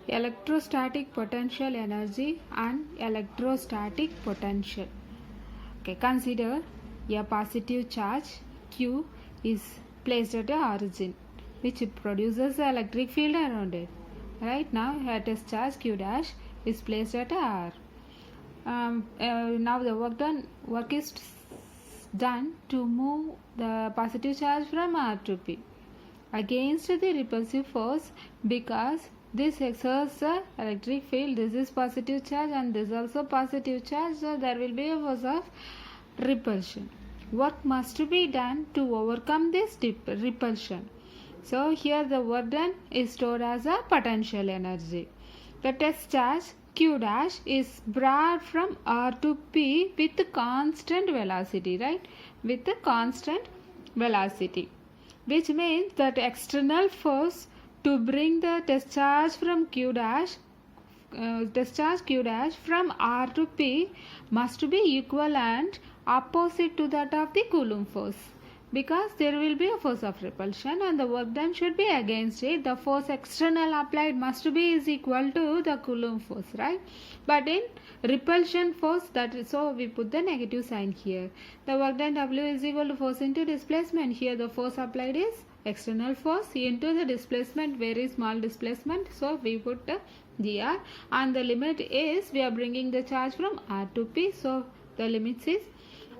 electrostatic potential energy and electrostatic potential. Okay, consider a positive charge Q is placed at the origin, which produces the electric field around it. Right now, a test charge Q dash is placed at R. Now the work is done to move the positive charge from R to P against the repulsive force, because this exerts the electric field. This is positive charge and this is also positive charge, so there will be a force of repulsion. Work must be done to overcome this repulsion. So here the work done is stored as a potential energy. The test charge Q dash is brought from R to P with constant velocity, right? With a constant velocity, which means that external force to bring the test charge from Q dash from R to P must be equal and opposite to that of the Coulomb force, because there will be a force of repulsion and the work done should be against it. The force external applied must be is equal to the Coulomb force, right? But in repulsion force, that is, so we put the negative sign here. The work done W is equal to force into displacement. Here the force applied is external force into the displacement, very small displacement, so we put dr, and the limit is we are bringing the charge from R to P, so the limit is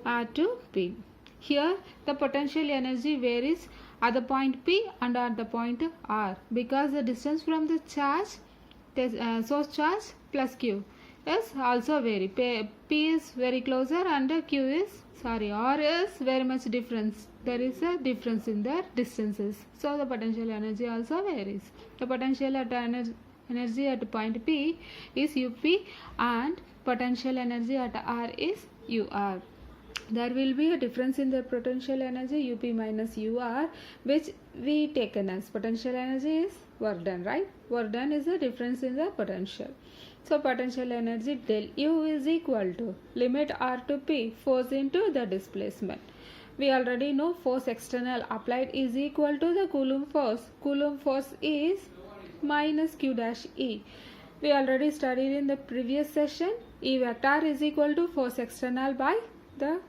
R to P. Here the potential energy varies at the point P and at the point R, because the distance from the charge source charge plus Q is also vary. P is very closer and Q is R is very much difference. There is a difference in their distances, so the potential energy also varies. The potential at energy at point P is UP and potential energy at R is UR. There will be a difference in the potential energy UP minus UR, which we taken as potential energy is work done, right? Work done is the difference in the potential. So potential energy del U is equal to limit R to P, force into the displacement. We already know force external applied is equal to the Coulomb force. Coulomb force is minus Q dash E. We already studied in the previous session. E vector is equal to force external by the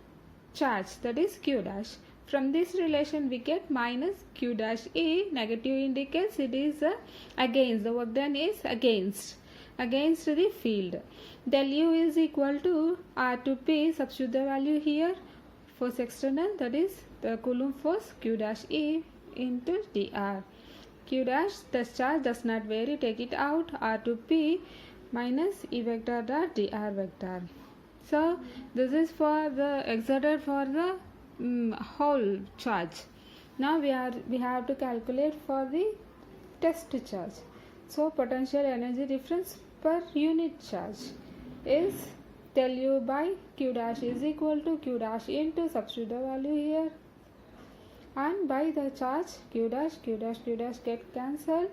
charge, that is Q dash. From this relation we get minus Q dash E. Negative indicates it is against. The work done is against the field. Del U is equal to R to P. Substitute the value here. Force external, that is the Coulomb force Q dash E into dr. Q dash, the charge does not vary, take it out. R to P minus E vector dot dr vector. So this is for the exerted for the whole charge. Now we have to calculate for the test charge. So potential energy difference per unit charge is del U by Q dash is equal to Q dash into, substitute the value here, and by the charge Q dash get cancelled.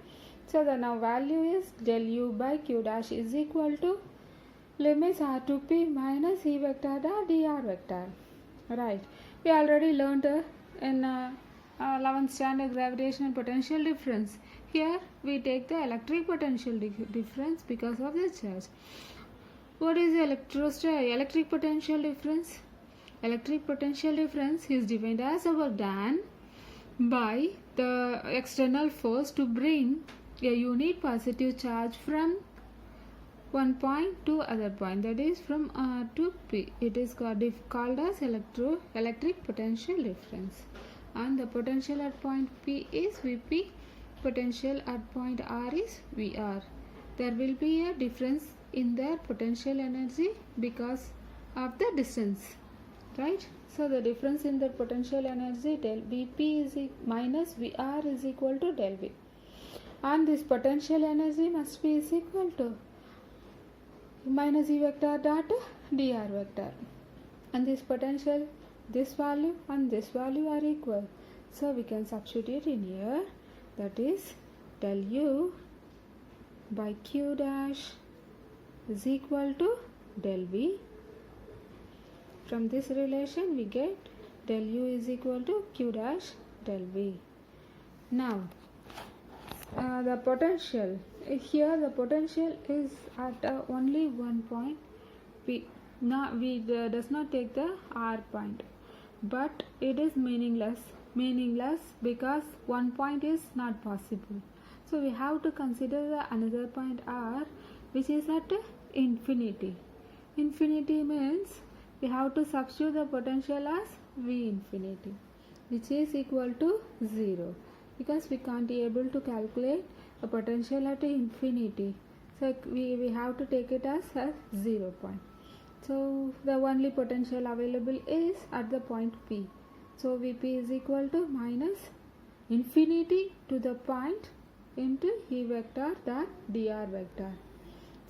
So the now value is del U by Q dash is equal to limits R to P minus E vector dot dr vector. Right. We already learned in 11th standard gravitational potential difference. Here we take the electric potential difference because of the charge. What is the electric potential difference? Electric potential difference is defined as a work done by the external force to bring a unit positive charge from one point to other point, that is from R to P. It is called as electric potential difference, and the potential at point P is Vp, potential at point R is Vr. There will be a difference in their potential energy because of the distance, right? So the difference in the potential energy del Vp is minus Vr is equal to del V, and this potential energy must be is equal to minus E vector dot dr vector, and this potential, this value and this value are equal, so we can substitute in here, that is del U by Q dash is equal to del V. From this relation we get del U is equal to Q dash del V. Now the potential here the potential is at only one point P. Now we does not take the R point, but it is meaningless because one point is not possible. So we have to consider the another point R, which is at infinity. Infinity means we have to substitute the potential as V infinity, which is equal to 0, because we can't be able to calculate the potential at infinity. So we have to take it as a 0 point. So the only potential available is at the point P. So Vp is equal to minus infinity to the point into E vector that dr vector.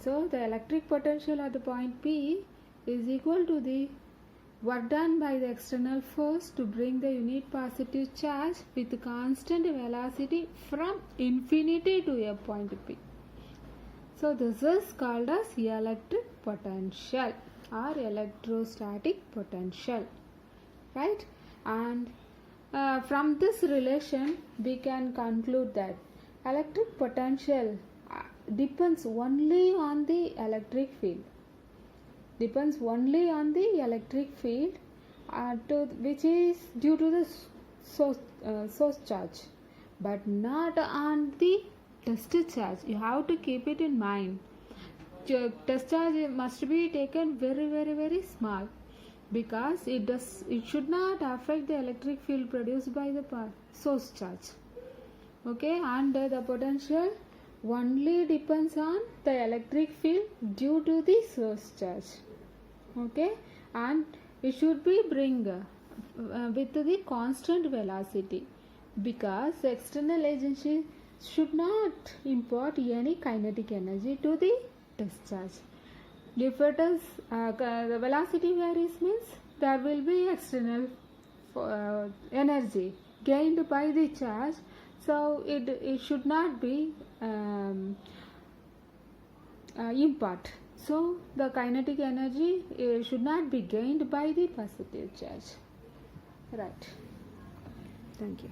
So the electric potential at the point P is equal to the work done by the external force to bring the unit positive charge with constant velocity from infinity to a point P. So this is called as electric potential or electrostatic potential, right? And from this relation we can conclude that electric potential depends only on the electric field, which is due to the source charge, but not on the test charge. You have to keep it in mind. Test charge must be taken very small, because it should not affect the electric field produced by the source charge. Okay, and the potential only depends on the electric field due to the source charge. Okay, and it should be bring with the constant velocity, because the external agency should not impart any kinetic energy to the test charge. If it is the velocity varies, means there will be external energy gained by the charge, so it should not be impart. So the kinetic energy should not be gained by the positive charge. Right. Thank you.